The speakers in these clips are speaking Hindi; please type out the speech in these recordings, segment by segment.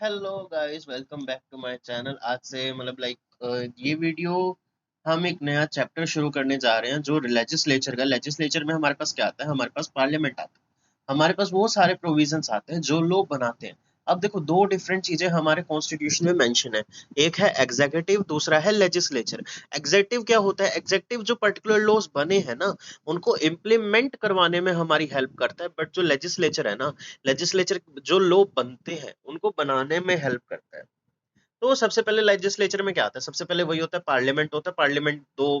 Hello guys, welcome back to my channel. आज से ये वीडियो हम एक नया चैप्टर शुरू करने जा रहे हैं जो लेजिस्लेचर का। लेजिस्लेचर में हमारे पास क्या आता है? हमारे पास पार्लियामेंट आता है। हमारे पास वो सारे प्रोविजंस आते हैं जो लोग बनाते हैं। अब देखो, दो डिफरेंट चीजें हमारे कॉन्स्टिट्यूशन में मेंशन है। एक है एग्जीक्यूटिव, दूसरा है लेजिस्लेचर। एग्जीक्यूटिव क्या होता है? एग्जीक्यूटिव जो पर्टिकुलर लॉज बने हैं ना, उनको इम्प्लीमेंट करवाने में हमारी हेल्प करता है। बट जो लेजिस्लेचर है ना, लेजिस्लेचर जो लॉ बनते हैं उनको बनाने में हेल्प करता है। तो सबसे पहले लेजिस्लेचर में क्या आता है? सबसे पहले वही होता है, पार्लियामेंट होता है। पार्लियामेंट दो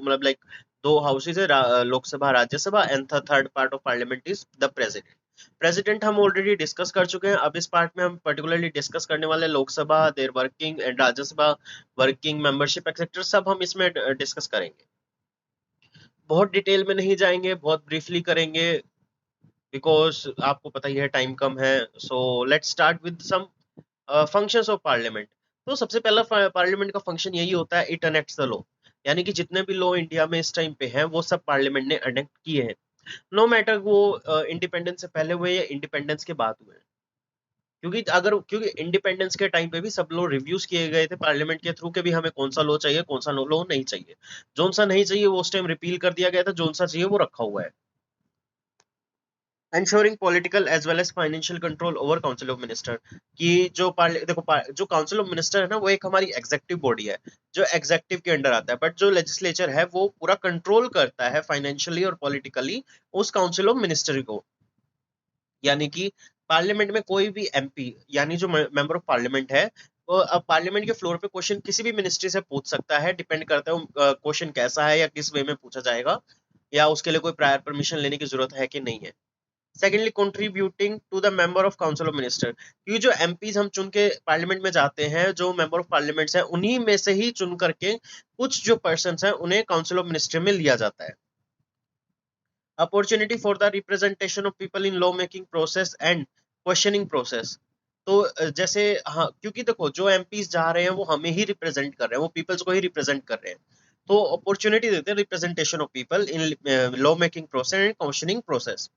दो हाउसेज है, Lok Sabha Rajya Sabha. And third part of parliament is the president. President हम ऑलरेडी डिस्कस कर चुके हैं। अब इस पार्ट में हम पर्टिकुलरली डिस्कस करने वाले हैं Lok Sabha, their working, and Rajya Sabha working, membership etcetera, सब हम इसमें डिस्कस करेंगे। बहुत डिटेल में नहीं जाएंगे, बहुत ब्रीफली करेंगे, बिकॉज आपको पता ही है टाइम कम है। So let's start with some functions of parliament. तो सबसे पहला पार्लियामेंट का फंक्शन यही होता है, इट एनेक्ट्स द लॉ। यानी कि जितने भी लॉ इंडिया में इस टाइम पे हैं वो सब पार्लियामेंट ने अनेक्ट किए हैं। नो मैटर वो इंडिपेंडेंस से पहले हुए या इंडिपेंडेंस के बाद हुए। क्योंकि इंडिपेंडेंस के टाइम पे भी सब लॉ रिव्यूज किए गए थे पार्लियामेंट के थ्रू, के भी हमें कौन सा लॉ चाहिए, कौन सा लॉ नहीं चाहिए। जोन सा नहीं चाहिए वो उस टाइम रिपील कर दिया गया था, जोन सा चाहिए वो रखा हुआ है। ensuring political as well as financial control over council of minister। कि जो जो काउंसिल ऑफ मिनिस्टर है ना, वो एक हमारी एग्जेक्टिव बॉडी है जो एग्जेक्टिव के अंडर आता है। बट जो लेजिस्लेचर है वो पूरा कंट्रोल करता है फाइनेंशियली और पॉलिटिकली उस काउंसिल ऑफ मिनिस्टर को। यानी कि पार्लियामेंट में कोई भी एमपी, यानी जो मेंबर ऑफ पार्लियामेंट है, वो अब पार्लियामेंट के फ्लोर पे क्वेश्चन किसी भी मिनिस्ट्री से पूछ सकता है। डिपेंड करता है क्वेश्चन कैसा है या किस वे में पूछा जाएगा, या उसके लिए कोई प्रायर परमिशन लेने की जरूरत है कि नहीं है। Secondly, contributing to the member of council of minister. क्योंकि जो एमपीज हम चुन के पार्लियामेंट में जाते हैं, जो मेंबर ऑफ पार्लियामेंट है, उन्हीं में से ही चुन करके कुछ जो पर्सन हैं उन्हें काउंसिल ऑफ मिनिस्टर में लिया जाता है। Opportunity for the representation of people in law making process and questioning process. तो जैसे, हाँ, क्योंकि देखो जो एमपीज जा रहे हैं वो हमें ही रिप्रेजेंट कर रहे हैं, वो पीपल्स को ही रिप्रेजेंट कर रहे हैं। तो अपॉर्चुनिटी देते हैं representation of people in law making process and questioning process.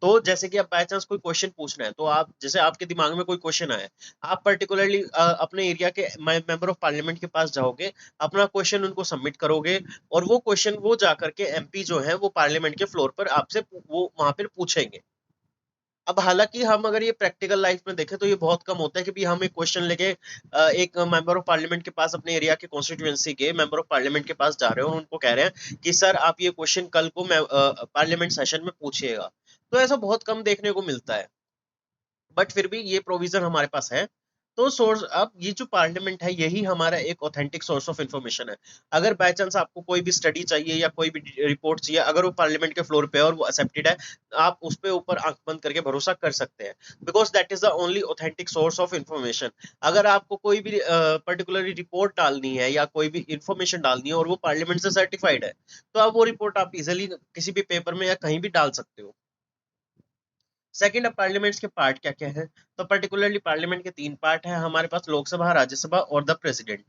तो जैसे कि अब बाय चांस कोई क्वेश्चन पूछना है, तो आप जैसे आपके दिमाग में कोई क्वेश्चन आया, आप पर्टिकुलरली अपने एरिया के मेंबर ऑफ पार्लियामेंट के पास जाओगे, अपना क्वेश्चन उनको सबमिट करोगे, और वो क्वेश्चन वो जा करके एमपी जो है वो पार्लियामेंट के फ्लोर पर आपसे वो वहां पर पूछेंगे। अब हालांकि हम अगर ये प्रैक्टिकल लाइफ में देखें तो ये बहुत कम होता है कि भी हम एक क्वेश्चन लेके एक मेंबर ऑफ पार्लियामेंट के पास, अपने एरिया के कॉन्स्टिट्यूएंसी के मेंबर ऑफ पार्लियामेंट के पास जा रहे हो और उनको कह रहे हैं कि सर आप ये क्वेश्चन कल को पार्लियामेंट सेशन में पूछिएगा। तो ऐसा बहुत कम देखने को मिलता है, बट फिर भी ये प्रोविजन हमारे पास है। तो सोर्स, अब ये जो पार्लियामेंट है यही हमारा एक ऑथेंटिक सोर्स ऑफ इंफॉर्मेशन है। अगर बाय चांस आपको कोई भी स्टडी चाहिए या कोई भी रिपोर्ट चाहिए, अगर वो पार्लियामेंट के फ्लोर पे है और वो एक्सेप्टेड है, आप उस पे ऊपर आंख बंद करके भरोसा कर सकते हैं, because that is the only authentic source of information. अगर आपको कोई भी पर्टिकुलरली रिपोर्ट डालनी है या कोई भी इंफॉर्मेशन डालनी है और वो पार्लियामेंट से सर्टिफाइड है, तो आप वो रिपोर्ट आप इजिली किसी भी पेपर में या कहीं भी डाल सकते हो। सेकंड, अब पार्लियामेंट्स के पार्ट क्या क्या है? तो पर्टिकुलरली पार्लियामेंट के तीन पार्ट है हमारे पास, लोकसभा, राज्यसभा और द प्रेसिडेंट।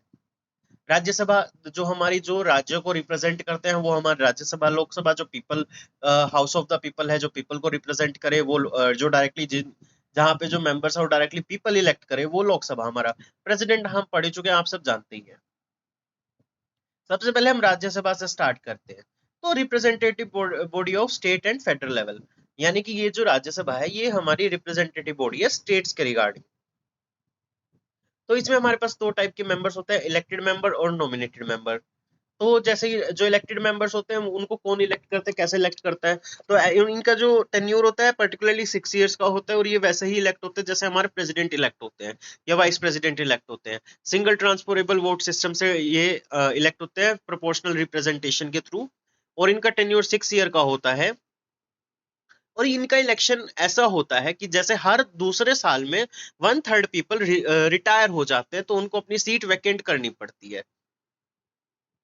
राज्यसभा जो हमारी जो राज्यों को रिप्रेजेंट करते हैं वो हमारी राज्यसभा। लोकसभा जो people, house of the people है, जो पीपल को रिप्रेजेंट करे, वो जो डायरेक्टली जिन जहाँ पे जो मेंबर्स है वो डायरेक्टली पीपल इलेक्ट करे, वो लोकसभा हमारा। प्रेसिडेंट हम पढ़ चुके हैं, आप सब जानते ही हैं। सबसे पहले हम राज्यसभा से स्टार्ट करते हैं। तो representative body of state and federal level. यानी कि ये जो राज्यसभा है ये हमारी रिप्रेजेंटेटिव बॉडी है स्टेट्स के रिगार्डिंग। तो इसमें हमारे पास दो टाइप के मेंबर्स होते हैं, इलेक्टेड मेंबर और नॉमिनेटेड मेंबर। तो जैसे कि जो इलेक्टेड मेंबर्स होते हैं उनको कौन इलेक्ट करते हैं, कैसे इलेक्ट करता है? तो इनका जो टेन्योर होता है पर्टिकुलरली 6 इयर्स का होता है, और ये वैसे ही इलेक्ट होते हैं जैसे हमारे प्रेसिडेंट इलेक्ट होते हैं या वाइस प्रेसिडेंट इलेक्ट होते हैं। सिंगल ट्रांसफरेबल वोट सिस्टम से ये इलेक्ट होते हैं प्रोपोर्शनल रिप्रेजेंटेशन के थ्रू, और इनका टेन्योर 6 ईयर का होता है। और इनका इलेक्शन ऐसा होता है कि जैसे हर दूसरे साल में 1/3 पीपल रिटायर हो जाते हैं, तो उनको अपनी सीट वैकेंट करनी पड़ती है,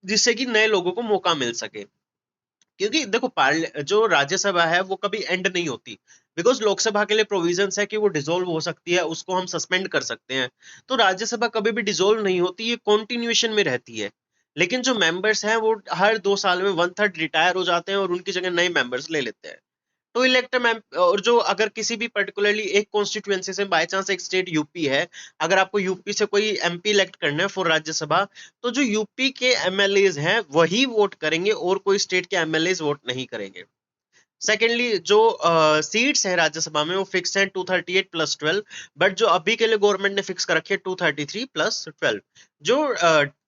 जिससे कि नए लोगों को मौका मिल सके। क्योंकि देखो, जो राज्यसभा है वो कभी एंड नहीं होती, बिकॉज लोकसभा के लिए प्रोविजंस है कि वो डिसॉल्व हो सकती है, उसको हम सस्पेंड कर सकते हैं। तो राज्यसभा कभी भी डिसॉल्व नहीं होती, ये कॉन्टिन्यूएशन में रहती है। लेकिन जो मेंबर्स हैं वो हर 2 साल में 1/3 रिटायर हो जाते हैं और उनकी जगह नए मेंबर्स ले लेते हैं। टू इलेक्ट और जो अगर किसी भी पर्टिकुलरली एक कॉन्स्टिट्यूएंसी से बाय चांस एक स्टेट यूपी है, अगर आपको यूपी से कोई एमपी इलेक्ट करना है फॉर राज्यसभा, तो जो यूपी के एमएलएज हैं वही वोट करेंगे और कोई स्टेट के एमएलएज वोट नहीं करेंगे। सेकेंडली जो सीट्स है राज्यसभा में वो फिक्स है 238 प्लस 12, बट जो अभी के लिए गवर्नमेंट ने फिक्स कर रखी है 233 प्लस 12। जो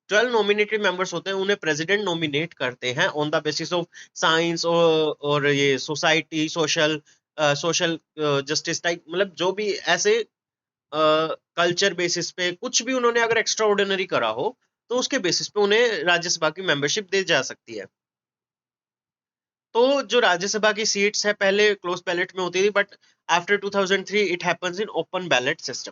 12 नॉमिनेटेड मेंबर्स होते हैं उन्हें प्रेसिडेंट नॉमिनेट करते हैं on the basis of science और ये society social social justice type, मतलब जो भी ऐसे कल्चर बेसिस पे कुछ भी उन्होंने अगर एक्स्ट्रा ऑर्डिनरी करा हो तो उसके बेसिस पे उन्हें राज्यसभा की मेंबरशिप दी जा सकती है। तो जो राज्यसभा की सीट्स है पहले क्लोज बैलेट में होती थी, but after 2003 it happens in open ballot system.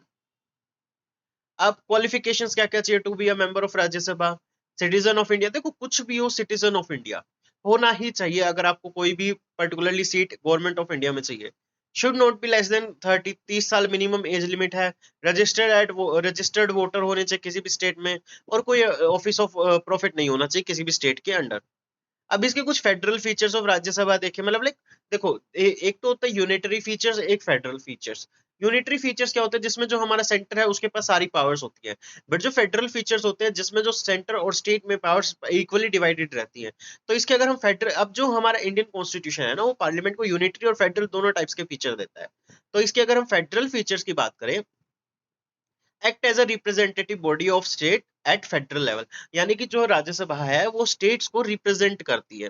अब क्वालिफिकेशंस क्या क्या चाहिए to be a member of Rajya Sabha? Citizen of India, देखो कुछ भी हो सिटीजन ऑफ इंडिया होना ही चाहिए अगर आपको कोई भी particularly seat government of India में चाहिए। Should not be less than 30 minimum age limit है। रजिस्टर्ड वोटर होने चाहिए किसी भी स्टेट में, और कोई ऑफिस ऑफ प्रॉफिट नहीं होना चाहिए किसी भी स्टेट के अंडर। अब इसके कुछ फेडरल फीचर्स ऑफ राज्यसभा देखे, मतलब लाइक देखो एक तो होता है यूनिटरी फीचर्स, एक फेडरल फीचर्स। यूनिटरी फीचर्स क्या होते हैं? जिसमें जो हमारा सेंटर है उसके पास सारी पावर्स होती है। बट जो फेडरल फीचर्स होते हैं जिसमें जो सेंटर और स्टेट में पावर्स इक्वली डिवाइडेड रहती है। तो इसके अगर हम फेडरल, अब जो हमारा इंडियन कॉन्स्टिट्यूशन है ना वो पार्लियामेंट को यूनिटरी और फेडरल दोनों टाइप्स के फीचर देता है। तो इसके अगर हम फेडरल फीचर्स की बात करें, act as a representative body of state at federal level, यानी कि जो राज्यसभा है वो स्टेट्स को रिप्रेजेंट करती है।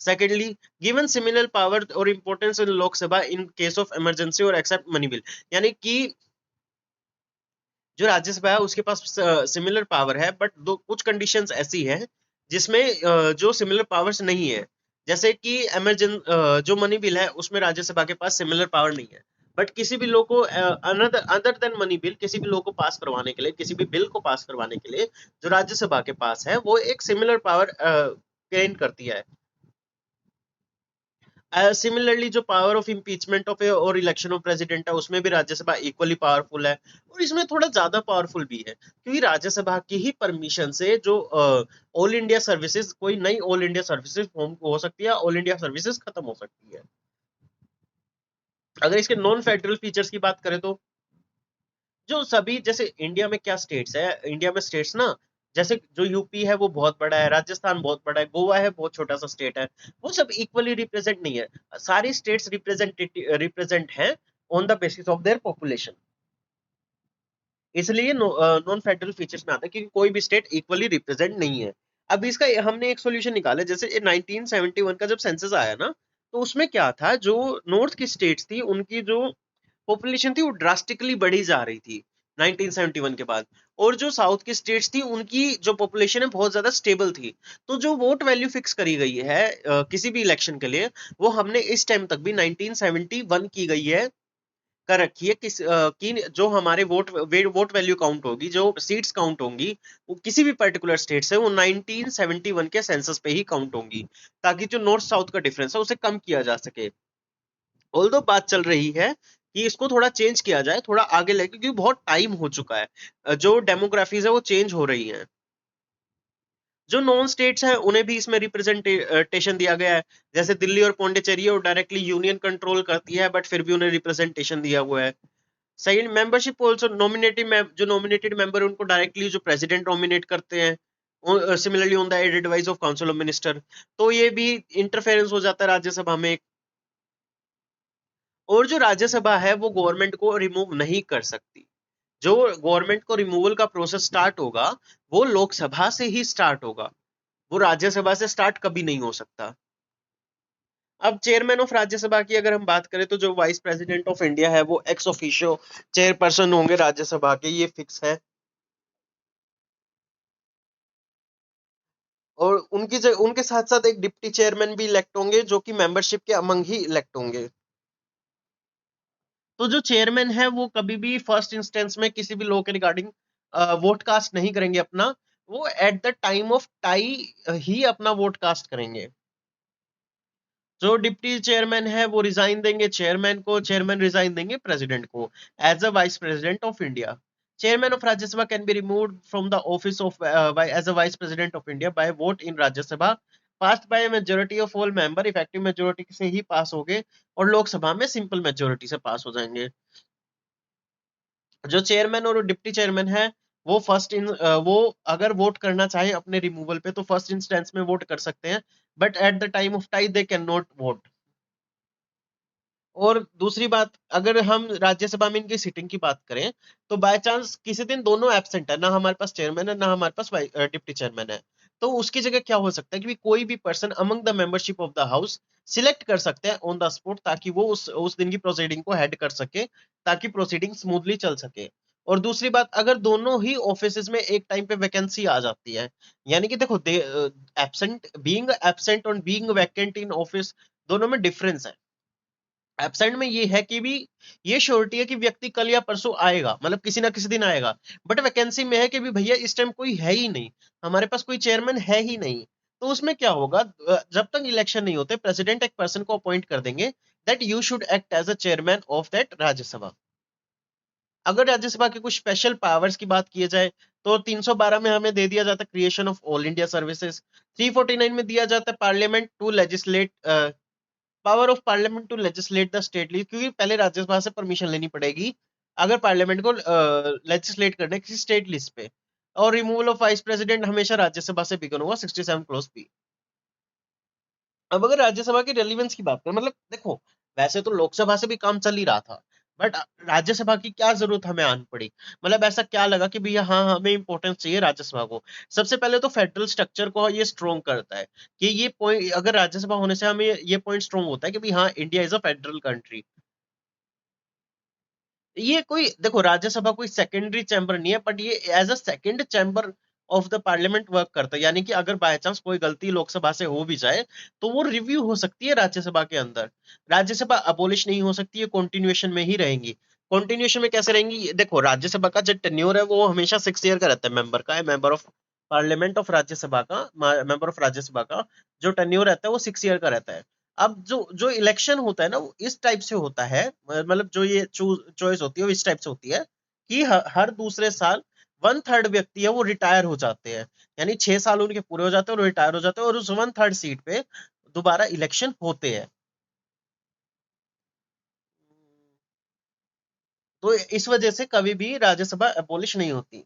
सेकेंडली, गिवन सिमिलर पावर और importance in Lok Sabha in case of emergency और एक्सेप्ट मनी बिल, यानी कि जो राज्यसभा है उसके पास सिमिलर पावर है, बट दो कुछ कंडीशंस ऐसी हैं जिसमें जो सिमिलर पावर्स नहीं है। जैसे कि जो मनी बिल है उसमें राज्यसभा के पास सिमिलर पावर नहीं है, बट किसी भी लॉ को another other than money bill, किसी भी लॉ को पास करवाने के लिए, किसी भी बिल को पास करवाने के लिए जो राज्यसभा के पास है वो एक सिमिलर पावर गेन करती है। सिमिलरली जो पावर ऑफ इम्पीचमेंट ऑफ और इलेक्शन ऑफ प्रेसिडेंट है उसमें भी राज्यसभा इक्वली पावरफुल है, और इसमें थोड़ा ज्यादा पावरफुल भी है क्योंकि राज्यसभा की ही परमिशन से जो ऑल इंडिया सर्विसेज, कोई नई ऑल इंडिया सर्विसेज फॉर्म हो सकती है, ऑल इंडिया सर्विसेज खत्म हो सकती है। अगर इसके नॉन फेडरल फीचर्स की बात करें तो जो सभी, जैसे इंडिया में क्या स्टेट्स है, इंडिया में स्टेट्स ना, जैसे जो यूपी है वो बहुत बड़ा है, राजस्थान बहुत बड़ा है, गोवा है बहुत छोटा सा स्टेट है, वो सब इक्वली रिप्रेजेंट नहीं है। सारी स्टेट्स रिप्रेजेंट हैं on the basis of their population, इसलिए नॉन फेडरल फीचर्स में आता है क्योंकि कोई भी स्टेट इक्वली रिप्रेजेंट नहीं है। अब इसका हमने एक सॉल्यूशन निकाला, जैसे 1971 का जब सेंसस आया ना, तो उसमें क्या था, जो नॉर्थ की स्टेट्स थी उनकी जो पॉपुलेशन थी वो ड्रास्टिकली बढ़ी जा रही थी 1971 के बाद, और जो साउथ की स्टेट्स थी उनकी जो पॉपुलेशन है बहुत ज्यादा स्टेबल थी। तो जो वोट वैल्यू फिक्स करी गई है किसी भी इलेक्शन के लिए, वो हमने इस टाइम तक भी 1971 की गई है, कर रखी है कि जो हमारे वोट वैल्यू काउंट होगी, जो सीट्स काउंट होंगी वो किसी भी पर्टिकुलर स्टेट से, वो 1971 के सेंसस पे ही काउंट होंगी, ताकि जो नॉर्थ साउथ का डिफरेंस है उसे कम किया जा सके। ऑल्दो बात चल रही है कि इसको थोड़ा चेंज किया जाए, थोड़ा आगे लेके, क्योंकि बहुत टाइम हो चुका है, जो डेमोग्राफीज है वो चेंज हो रही हैं। जो नॉन स्टेट्स हैं उन्हें भी इसमें रिप्रेजेंटेशन दिया गया है, जैसे दिल्ली और पौंडीचेरी वो डायरेक्टली यूनियन कंट्रोल करती है बट फिर भी उन्हें रिप्रेजेंटेशन दिया हुआ है। सेकंड, मेंबरशिप आल्सो जो नॉमिनेटेड मेंबर है उनको डायरेक्टली जो प्रेसिडेंट नॉमिनेट करते हैं, similarly on the advice of council of minister. तो ये भी इंटरफेरेंस हो जाता है राज्यसभा में। और जो राज्यसभा है वो गवर्नमेंट को रिमूव नहीं कर सकती। जो गवर्नमेंट को रिमूवल का प्रोसेस स्टार्ट होगा वो लोकसभा से ही स्टार्ट होगा, वो राज्यसभा से स्टार्ट कभी नहीं हो सकता। अब चेयरमैन ऑफ राज्यसभा की अगर हम बात करें तो जो वाइस प्रेसिडेंट ऑफ इंडिया है वो एक्स ऑफिशियो चेयरपर्सन होंगे राज्यसभा के, ये फिक्स है। और उनके साथ साथ एक डिप्टी चेयरमैन भी इलेक्ट होंगे जो कि मेंबरशिप के अमंग ही इलेक्ट होंगे। तो जो चेयरमैन है वो कभी भी फर्स्ट इंस्टेंस में किसी भी लॉ के रिगार्डिंग वोट कास्ट नहीं करेंगे अपना, वो at the time of tie ही अपना वोट कास्ट करेंगे। जो डिप्टी चेयरमैन है वो रिजाइन देंगे चेयरमैन को, चेयरमैन रिजाइन देंगे प्रेसिडेंट को as a vice president of India. Chairman of Rajya Sabha can be removed from the office of as a vice president of India by vote in Rajya Sabha pass by majority of all member, effective majority से ही पास हो गए, और लोकसभा में सिंपल मेजोरिटी से पास हो जाएंगे। जो चेयरमैन और डिप्टी चेयरमैन है, वो वो अगर वोट करना चाहे अपने रिमूवल पे तो फर्स्ट इंस्टेंस में वोट कर सकते हैं, but at the time of tie they can not vote. और दूसरी बात, अगर हम राज्यसभा में इनकी सीटिंग की बात करें, तो बाय चांस किसी दिन दोनों एब्सेंट है, ना हमारे पास चेयरमैन है ना हमारे पास डिप्टी चेयरमैन है, तो उसकी जगह क्या हो सकता है कि कोई भी person among the membership of the house select कर सकते हैं ऑन द स्पॉट, ताकि वो उस दिन की प्रोसीडिंग को हेड कर सके, ताकि प्रोसीडिंग स्मूथली चल सके। और दूसरी बात, अगर दोनों ही ऑफिसेज में एक टाइम पे वैकेंसी आ जाती है, यानी कि देखो, एब्सेंट और बीइंग वैकेंट इन ऑफिस, दोनों में डिफरेंस है। एब्सेंट में ये है कि भी ये श्योरिटी है कि व्यक्ति कल या परसों आएगा, मतलब किसी ना किसी दिन आएगा, बट वैकेंसी में है कि भी भैया इस टाइम कोई है ही नहीं, हमारे पास कोई चेयरमैन है ही नहीं। तो उसमें क्या होगा, जब तक इलेक्शन नहीं होते प्रेसिडेंट एक पर्सन को अपॉइंट कर देंगे that you should act as a chairman of that Rajya Sabha. अगर राज्यसभा के कुछ स्पेशल पावर्स की बात की जाए, तो 312 में हमें दे दिया जाता है creation of all India services, 349 में दिया जाता है parliament to legislate, power of parliament to legislate the state list, क्योंकि पहले राज्यसभा से परमिशन लेनी पड़ेगी अगर पार्लियामेंट को लेजिस्लेट करने किसी स्टेट लिस्ट पे। और रिमूवल ऑफ वाइस प्रेसिडेंट हमेशा राज्यसभा से बिगन होगा, 67 क्लोज बी। अब अगर राज्यसभा की रेलिवेंस की बात करें, मतलब देखो, वैसे तो लोकसभा से भी काम चल ही रहा था, बट राज्यसभा की क्या जरूरत हमें आन पड़ी, मतलब ऐसा क्या लगा कि भैया हाँ हमें इंपॉर्टेंस चाहिए राज्यसभा को। सबसे पहले तो फेडरल स्ट्रक्चर को ये स्ट्रॉन्ग करता है, कि ये पॉइंट, अगर राज्यसभा होने से हमें ये पॉइंट स्ट्रॉन्ग होता है कि भाई हाँ India is a federal country. ये कोई देखो, राज्यसभा कोई सेकेंडरी चैम्बर नहीं है, बट ये as a second chamber of the parliament work करता है, यानी कि अगर बाय चांस कोई गलती लोकसभा से हो भी जाए तो वो रिव्यू हो सकती है राज्यसभा के अंदर। राज्यसभा अबोलिश नहीं हो सकती है, कंटिन्यूएशन में ही रहेंगी। कंटिन्यूएशन में कैसे रहेंगी, ये देखो, राज्यसभा का जो टेन्योर है वो हमेशा 6 ईयर का रहता है, मेंबर का, member of parliament of Rajya Sabha का, मेंबर ऑफ राज्यसभा का जो टेन्योर रहता है वो 6 ईयर का रहता है। अब जो जो इलेक्शन होता है ना, वो इस टाइप से होता है, मतलब जो ये चॉइस होती है वो इस टाइप से होती है कि हर दूसरे साल 1/3 व्यक्ति है वो रिटायर हो जाते हैं, यानी 6 साल उनके पूरे हो जाते हैं और रिटायर हो जाते हैं, और उस 1/3 सीट पे दोबारा इलेक्शन होते हैं। तो इस वजह से कभी भी राज्यसभा एबॉलिश नहीं होती।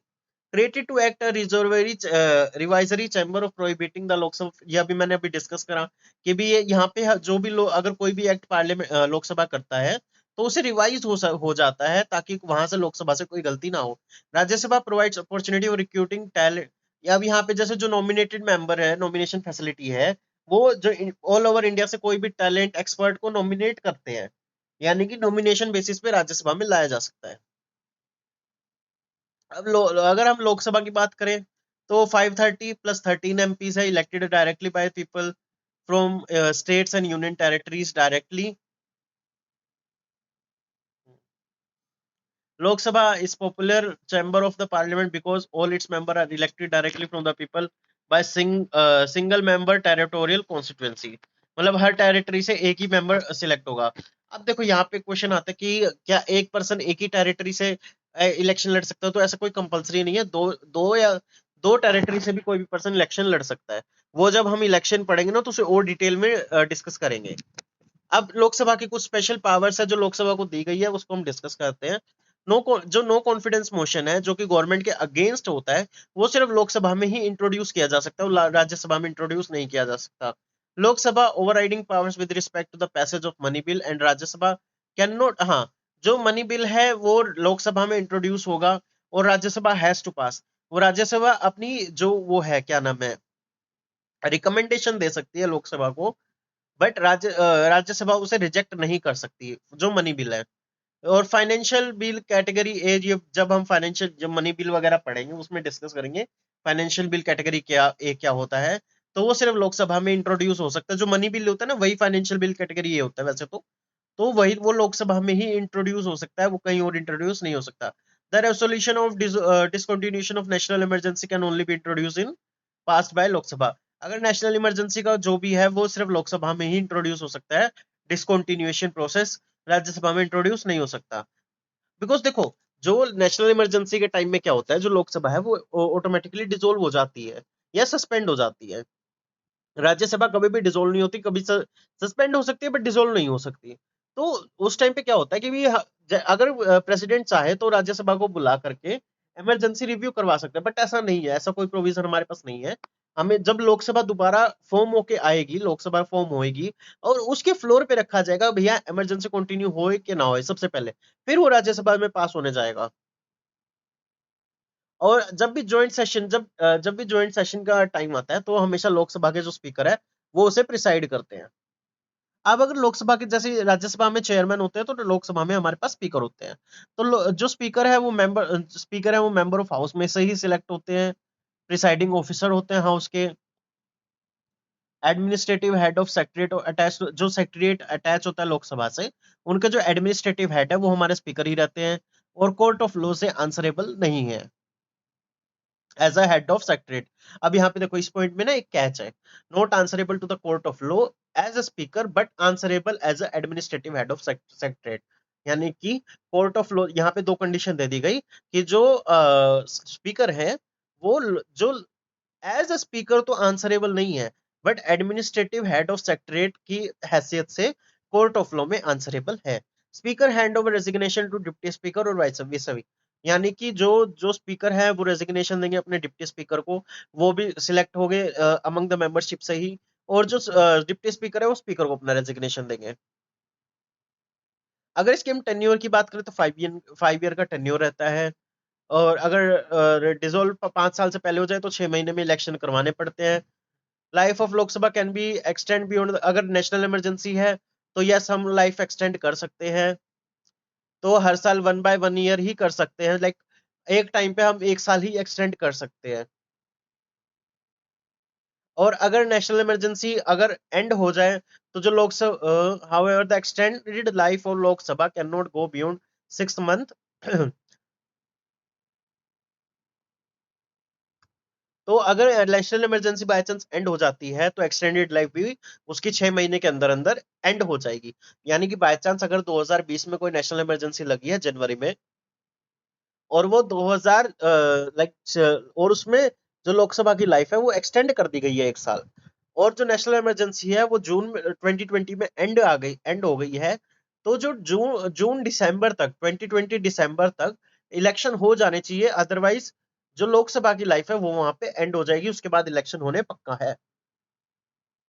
Created to act रिजर्वरी revisory chamber of prohibiting the Lok Sabha, ये अभी मैंने अभी डिस्कस करा कि भी ये यहाँ पे जो भी लोग, अगर कोई भी एक्ट पार्लियामेंट लोकसभा करता है तो उसे रिवाइज हो जाता है, ताकि वहां से लोकसभा से कोई गलती ना हो। Rajya Sabha provides opportunity of recruiting talent, या अब यहाँ पे जैसे जो नॉमिनेटेड मेंबर है, नॉमिनेशन फैसिलिटी है, वो जो ऑल ओवर इंडिया से कोई भी टैलेंट एक्सपर्ट को नॉमिनेट करते हैं, यानी कि नॉमिनेशन बेसिस पे राज्यसभा में लाया जा सकता है। अब अगर हम लोकसभा की बात करें, तो 530 प्लस 13 एमपीज है elected directly by people from states and union territories directly. Lok Sabha is popular chamber of the parliament because all its members are elected directly from the people by single member territorial constituency। मतलब हर टेरिटरी से एक ही मेंबर सिलेक्ट होगा। अब देखो यहाँ पे क्वेश्चन आता है कि क्या एक पर्सन एक ही टेरिटरी से इलेक्शन लड़ सकता है, तो ऐसा कोई कंपलसरी नहीं है, दो दो या दो टेरिटरी से भी कोई भी पर्सन इलेक्शन लड़ सकता है। वो जब हम इलेक्शन पढ़ेंगे ना तो उसे और डिटेल में डिस्कस करेंगे। अब लोकसभा की कुछ स्पेशल पावर्स है जो लोकसभा को दी गई है, उसको हम डिस्कस करते हैं। जो नो कॉन्फिडेंस मोशन है जो कि गवर्नमेंट के अगेंस्ट होता है, वो सिर्फ लोकसभा में ही इंट्रोड्यूस किया जा सकता है, राज्यसभा में इंट्रोड्यूस नहीं किया जा सकता। Lok Sabha overriding powers with respect to the passage of money bill and Rajya Sabha can not, हाँ, जो मनी बिल है वो लोकसभा में इंट्रोड्यूस होगा और राज्यसभा हैज टू पास। वो राज्यसभा अपनी जो वो है, क्या नाम है, रिकमेंडेशन दे सकती है लोकसभा को, बट राज्यसभा उसे रिजेक्ट नहीं कर सकती, जो मनी बिल है। और फाइनेंशियल बिल कैटेगरी ए, ये जब हम फाइनेंशियल, जब मनी बिल वगैरह पढ़ेंगे उसमें डिस्कस करेंगे फाइनेंशियल बिल कैटेगरी क्या होता है। तो वो सिर्फ लोकसभा में इंट्रोड्यूस हो सकता है, जो मनी बिल होता है ना वही फाइनेंशियल बिल कैटेगरी ये होता है वैसे तो वही वो लोकसभा में ही इंट्रोड्यूस हो सकता है, वो कहीं और इंट्रोड्यूस नहीं हो सकता। The resolution of discontinuation of national emergency can only be introduce in passed by Lok Sabha. अगर नेशनल इमरजेंसी का जो भी है वो सिर्फ लोकसभा में ही इंट्रोड्यूस हो सकता है, डिसकंटिन्यूएशन प्रोसेस राज्यसभा में इंट्रोड्यूस नहीं हो सकता। बिकॉज देखो, जो नेशनल इमरजेंसी के टाइम में क्या होता है, जो लोकसभा है वो ऑटोमेटिकली डिसोल्व हो जाती है या सस्पेंड हो जाती है। राज्यसभा कभी भी डिसॉल्व नहीं होती, कभी सस्पेंड हो सकती है बट डिसॉल्व नहीं हो सकती। तो उस टाइम पे क्या होता है कि भी अगर प्रेसिडेंट चाहे तो राज्यसभा को बुला करके इमरजेंसी रिव्यू करवा सकते हैं, बट ऐसा नहीं है, ऐसा कोई प्रोविजन हमारे पास नहीं है। हमें जब लोकसभा दोबारा फॉर्म होके आएगी, लोकसभा फॉर्म होएगी और उसके फ्लोर पे रखा जाएगा भैया इमरजेंसी कंटिन्यू होए कि ना होए, सबसे पहले फिर वो राज्यसभा में पास होने जाएगा। और जब भी ज्वाइंट सेशन का टाइम आता है तो हमेशा लोकसभा के जो स्पीकर है वो उसे प्रिसाइड करते हैं। अब अगर लोकसभा के जैसे राज्यसभा में चेयरमैन होते हैं तो लोकसभा में हमारे पास स्पीकर होते हैं। तो जो स्पीकर है वो मेंबर ऑफ हाउस में से ही सिलेक्ट होते हैं। प्रिसाइडिंग ऑफिसर होते हैं हाउस के। Administrative head of secretariat attach, जो सेक्रेटरीट अटैच होता है लोकसभा से, उनके जो एडमिनिस्ट्रेटिव हेड है वो हमारे स्पीकर ही रहते हैं और कोर्ट ऑफ लॉ से आंसरेबल नहीं है as a head of secretariat. अब यहाँ पे देखो इस पॉइंट में ना एक कैच है, not answerable to the court of law as a speaker but answerable as a administrative head of secretariat. यानी कि कोर्ट ऑफ लॉ, यहाँ पे दो कंडीशन दे दी गई कि जो स्पीकर है वो जो एज अ स्पीकर तो आंसरेबल नहीं है but administrative head of secretariat की हैसियत से कोर्ट ऑफ लॉ में आंसरेबल है। Speaker hand over resignation to deputy speaker और वाइस वर्सा। यानी कि जो जो स्पीकर है वो रेजिग्नेशन देंगे अपने डिप्टी स्पीकर को, वो भी सिलेक्ट हो गए अमंग द मेंबरशिप से ही। और जो डिप्टी स्पीकर है वो स्पीकर को अपना रेजिग्नेशन देंगे। अगर इसके हम टेन्योर की बात करें तो 5 ईयर का टेन्योर रहता है। और अगर डिसॉल्व 5 साल से पहले हो जाए तो 6 महीने में इलेक्शन करवाने पड़ते हैं। Life of Lok Sabha can be extend beyond, अगर नेशनल इमरजेंसी है तो यस हम लाइफ एक्सटेंड कर सकते हैं। तो हर साल 1 बाय 1 ईयर ही कर सकते हैं, लाइक एक टाइम पे हम 1 साल ही एक्सटेंड कर सकते हैं। और अगर नेशनल इमरजेंसी अगर एंड हो जाए तो जो Lok Sabha however the extended life of Lok Sabha can not go beyond 6 month. तो अगर national emergency by chance and हो जाती है तो एक्सटेंडेड लाइफ भी उसकी 6 महीने के अंदर अंदर एंड हो जाएगी। यानी कि बाय चांस अगर 2020 में कोई नेशनल इमरजेंसी लगी है जनवरी में और वो 2000 और उसमें जो लोकसभा की लाइफ है वो एक्सटेंड कर दी गई है 1 साल, और जो नेशनल इमरजेंसी है वो जून में 2020 में एंड हो गई है। तो जो जून जून दिसंबर तक 2020 दिसंबर तक इलेक्शन हो जाने चाहिए, अदरवाइज जो लोकसभा की लाइफ है वो वहां पे एंड हो जाएगी, उसके बाद इलेक्शन होने पक्का है।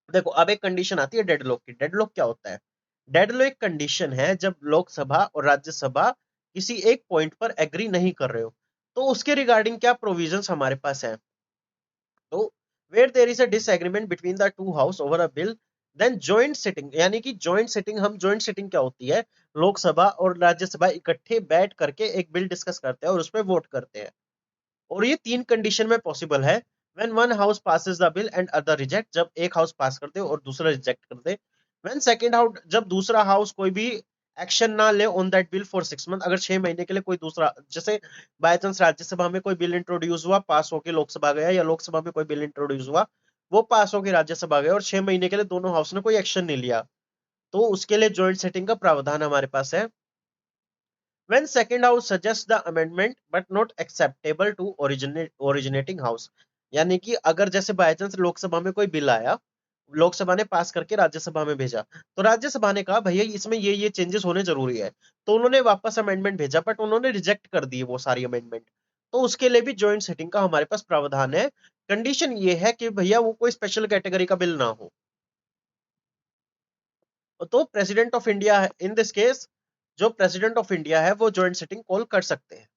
देखो अब एक कंडीशन आती है डेडलॉक की। डेडलॉक क्या होता है? डेडलॉक एक कंडीशन है जब लोकसभा और राज्यसभा किसी एक पॉइंट पर एग्री नहीं कर रहे हो, तो उसके रिगार्डिंग क्या प्रोविजंस हमारे पास है। तो where there is a disagreement between the two house over a bill then joint sitting, यानी कि जॉइंट सिटिंग क्या होती है? लोकसभा और राज्यसभा इकट्ठे बैठ करके एक बिल डिस्कस करते हैं और उस पर वोट करते हैं। और ये 3 कंडीशन में पॉसिबल है। When one house passes the bill and other reject, जब एक हाउस पास कर दे और दूसरा रिजेक्ट कर दे। व्हेन सेकंड हाउस, जब दूसरा हाउस कोई भी एक्शन ना ले on that bill for 6 month, अगर 6 महीने के लिए कोई दूसरा, जैसे बाय चांस राज्यसभा में कोई बिल इंट्रोड्यूस हुआ, पास होके लोकसभा गया, या लोकसभा में कोई बिल इंट्रोड्यूस हुआ, वो पास होके राज्यसभा गया और 6 महीने के लिए दोनों हाउस ने कोई एक्शन नहीं लिया, तो उसके लिए ज्वाइंट सेटिंग का प्रावधान हमारे पास है। When second house suggests the amendment but not acceptable to originating house, यानी कि अगर जैसे बाय चांस लोकसभा में कोई बिल आया, लोकसभा ने पास करके राज्यसभा में भेजा, तो राज्यसभा ने कहा भैया इसमें ये चेंजेस होने जरूरी है, तो उन्होंने वापस अमेंडमेंट भेजा बट उन्होंने रिजेक्ट कर दी वो सारी अमेंडमेंट। तो उसके लिए भी ज्वाइंट सेटिंग का हमारे पास प्रावधान है। कंडीशन ये है कि भैया वो कोई स्पेशल कैटेगरी का बिल ना हो। तो president of India in this case, जो प्रेसिडेंट ऑफ इंडिया है वो ज्वाइंट सिटिंग कॉल कर सकते हैं।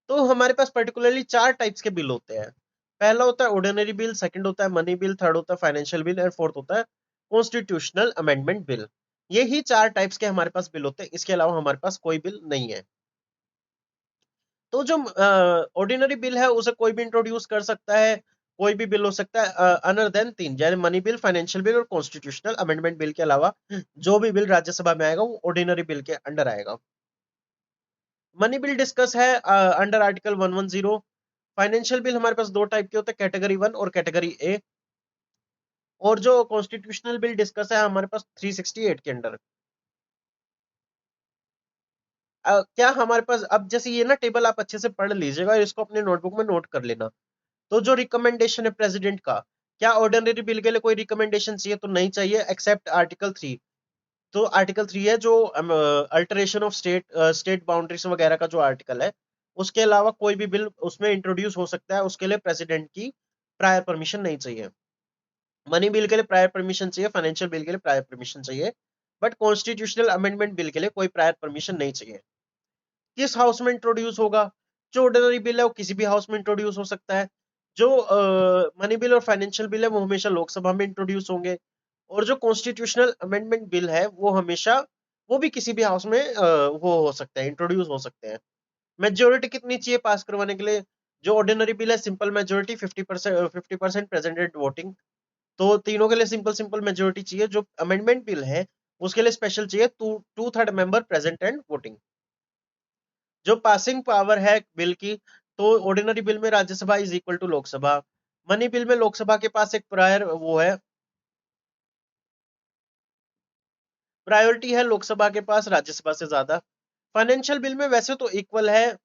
तो हमारे पास पर्टिकुलरली 4 टाइप्स के बिल होते हैं। पहला होता है ऑर्डिनरी बिल, सेकंड होता है मनी बिल, थर्ड होता है फाइनेंशियल बिल एंड फोर्थ होता है कॉन्स्टिट्यूशनल अमेंडमेंट बिल। ये ही 4 टाइप्स के हमारे पास बिल होते हैं, इसके अलावा हमारे पास कोई बिल नहीं है। तो जो ऑर्डिनरी बिल है उसे कोई भी इंट्रोड्यूस कर सकता है, कोई भी बिल हो सकता है अनर देन 3, जैसे मनी बिल, फाइनेंशियल बिल और कॉन्स्टिट्यूशनल अमेंडमेंट बिल के अलावा जो भी बिल राज्यसभा में आएगा वो ऑर्डिनरी बिल के अंडर आएगा। मनी बिल डिस्कस है अंडर आर्टिकल 110। फाइनेंशियल बिल हमारे पास 2 टाइप के होते हैं, कैटेगरी 1 और कैटेगरी ए। और जो कॉन्स्टिट्यूशनल बिल डिस्कस है हमारे पास 368 के अंडर। क्या हमारे पास अब जैसे ये ना टेबल आप अच्छे से पढ़ लीजिएगा और इसको अपने नोटबुक में नोट कर लेना। तो जो रिकमेंडेशन है प्रेसिडेंट का, क्या ऑर्डिनरी बिल के लिए कोई रिकमेंडेशन चाहिए? तो नहीं चाहिए, एक्सेप्ट आर्टिकल 3। तो आर्टिकल 3 है जो अल्टरेशन ऑफ स्टेट बाउंड्रीज वगैरह का जो आर्टिकल है, उसके अलावा कोई भी बिल उसमें इंट्रोड्यूस हो सकता है, उसके लिए प्रेसिडेंट की प्रायर परमिशन नहीं चाहिए। मनी बिल के लिए प्रायर परमिशन चाहिए, फाइनेंशियल बिल के लिए प्रायर परमिशन चाहिए, बट कॉन्स्टिट्यूशनल अमेंडमेंट बिल के लिए कोई प्रायर परमिशन नहीं चाहिए। किस हाउस में इंट्रोड्यूस होगा? जो ऑर्डिनरी बिल है वो किसी भी हाउस में इंट्रोड्यूस हो सकता है। जो मनी बिल और फाइनेंशियल बिल है वो हमेशा लोकसभा में इंट्रोड्यूस होंगे, और जो कॉन्स्टिट्यूशनल अमेंडमेंट बिल है वो हमेशा, वो भी किसी भी हाउस में वो हो सकते हैं, इंट्रोड्यूस हो सकते हैं। मेजोरिटी कितनी चाहिए पास करवाने के लिए? जो ऑर्डिनरी बिल है सिंपल मेजोरिटी 50% प्रेजेंटेड वोटिंग, तो तीनों के लिए सिंपल सिंपल मेजोरिटी चाहिए। जो अमेंडमेंट बिल है उसके लिए स्पेशल चाहिए, two third member present and voting. जो पासिंग पावर है बिल की, तो ऑर्डिनरी बिल में Rajya Sabha is equal to Lok Sabha. Money bill में लोकसभा के पास एक प्रायर वो है, प्रायोरिटी है लोकसभा के पास राज्यसभा से ज्यादा। फाइनेंशियल बिल में वैसे तो इक्वल है,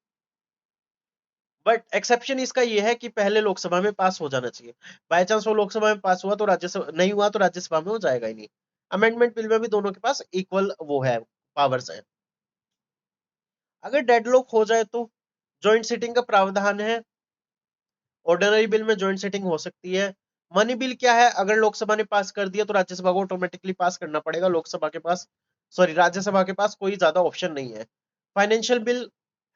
बट एक्सेप्शन इसका ये है कि पहले लोकसभा में पास हो जाना चाहिए। बाय चांस वो लोकसभा में पास हुआ तो राज्यसभा नहीं हुआ तो राज्यसभा में हो जाएगा ही नहीं। अमेंडमेंट बिल में भी दोनों के पास इक्वल वो है, पावर्स है। अगर डेडलॉक हो जाए तो जॉइंट सिटिंग का प्रावधान है। ऑर्डिनरी बिल में जॉइंट सिटिंग हो सकती है। मनी बिल क्या है? अगर लोकसभा ने पास कर दिया तो राज्यसभा को ऑटोमेटिकली पास करना पड़ेगा, लोकसभा के पास, सॉरी, राज्यसभा के पास कोई ज्यादा ऑप्शन नहीं है। फाइनेंशियल बिल,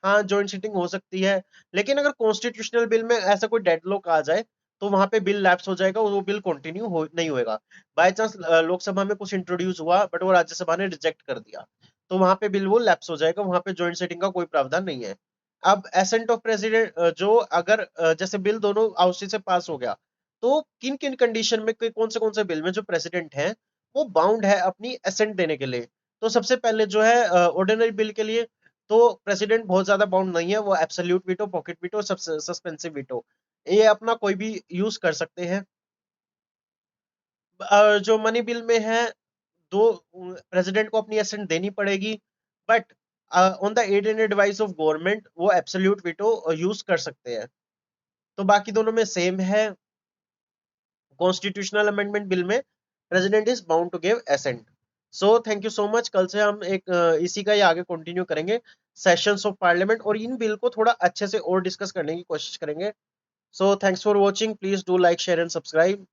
हाँ जॉइंट सिटिंग हो सकती है, लेकिन अगर कॉन्स्टिट्यूशनल बिल में ऐसा कोई डेडलॉक आ जाए तो वहां पे बिल लैप्स हो जाएगा और वो बिल कंटिन्यू नहीं होएगा। बाय चांस लोकसभा में कुछ इंट्रोड्यूस हुआ बट वो राज्यसभा ने रिजेक्ट कर दिया, तो वहां पे बिल वो लैप्स हो जाएगा, वहां पे जॉइंट सिटिंग का कोई प्रावधान नहीं है। अब एसेंट ऑफ प्रेसिडेंट, जो अगर जैसे बिल दोनों हाउसेज से पास हो गया, तो किन किन कंडीशन में कौन से बिल में जो प्रेसिडेंट है वो बाउंड है अपनी एसेंट देने के लिए? तो सबसे पहले जो है ऑर्डिनरी बिल के लिए, तो प्रेसिडेंट बहुत ज्यादा बाउंड नहीं है, वो absolute veto, pocket veto, suspensive veto, ये अपना कोई भी यूज कर सकते हैं। जो मनी बिल में है, दो, प्रेसिडेंट को अपनी एसेंट देनी पड़ेगी, but on the aid and advice of government वो एब्सोल्यूट वीटो यूज कर सकते हैं। तो बाकी दोनों में सेम है। कॉन्स्टिट्यूशनल अमेंडमेंट बिल में president is bound to give assent. So thank you so much. कल से हम एक इसी का ही आगे कंटिन्यू करेंगे, सेशंस ऑफ पार्लियामेंट, और इन बिल को थोड़ा अच्छे से और डिस्कस करने की कोशिश करेंगे। So thanks for watching, please do like share and subscribe.